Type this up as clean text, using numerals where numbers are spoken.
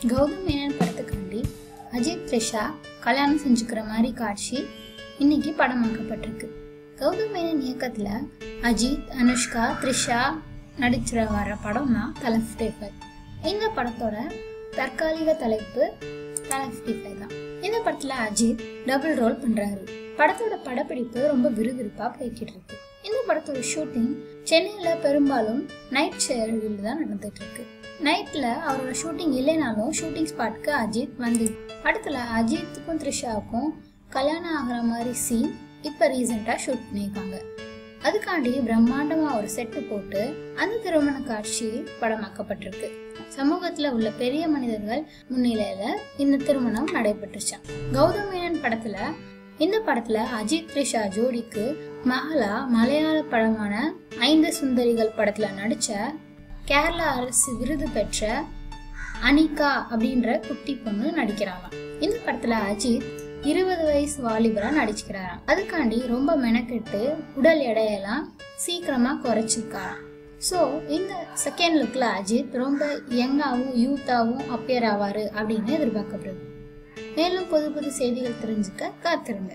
கௌதம் மேனன் படத்துக்காண்டி அஜித் த்ரிஷா கல்யாணம் செஞ்சுக்கிற மாதிரி காட்சி இன்னைக்கு படமாக்கப்பட்டிருக்கு. கௌதம் மேனன் இயக்கத்துல அஜித், அனுஷ்கா, த்ரிஷா நடிச்சுற வர படம் தான் தல 55. இந்த படத்தோட தற்காலிக தலைப்பு தல 55 தான். இந்த படத்துல அஜித் டபுள் ரோல் பண்றாரு. படத்தோட படப்பிடிப்பு ரொம்ப விறுவிறுப்பா போய்கிட்டு இருக்கு. இந்த படத்தோட ஷூட்டிங் சென்னையில பெரும்பாலும் நைட் ஷெட்யூல் தான் நடந்துட்டு இருக்கு. நைட்ல அவரோட ஷூட்டிங் இல்லைனாலும் ஷூட்டிங் ஸ்பாட்க்கு அஜித் வந்து படத்துல அஜித்துக்கும் த்ரிஷாவுக்கும் கல்யாணம் ஆகிற மாதிரி சீன் இப்ப ரீசெண்டா ஷூட் பண்ணியிருக்காங்க. அதுக்காண்டி பிரம்மாண்டமா ஒரு செட்டு போட்டு அந்த திருமண காட்சி படமாக்கப்பட்டிருக்கு. சமூகத்துல உள்ள பெரிய மனிதர்கள் முன்னிலையில இந்த திருமணம் நடைபெற்றுச்சான். கௌதம் மேனன் இந்த படத்துல அஜித் த்ரிஷா ஜோடிக்கு மகளா மலையாள படமான 5 சுந்தரிகள் படத்துல நடிச்ச கேரளா அரசு விருது பெற்ற அனிகா அப்படின்ற குட்டி பொண்ணு நடிக்கிறாராம். இந்த படத்துல அஜித் 20 வயசு வாலிபரா நடிச்சுக்கிறாராம். அதுக்காண்டி ரொம்ப மெனக்கெட்டு உடல் எடையெல்லாம் சீக்கிரமா குறைச்சிருக்காராம். ஸோ இந்த செகண்ட் லுக்ல அஜித் ரொம்ப யங்காவும் யூத்தாவும் அப்பியர் ஆவாரு அப்படின்னு எதிர்பார்க்கப்படுது. மேலும் புது புது செய்திகள் தெரிஞ்சுக்க காத்திருங்க.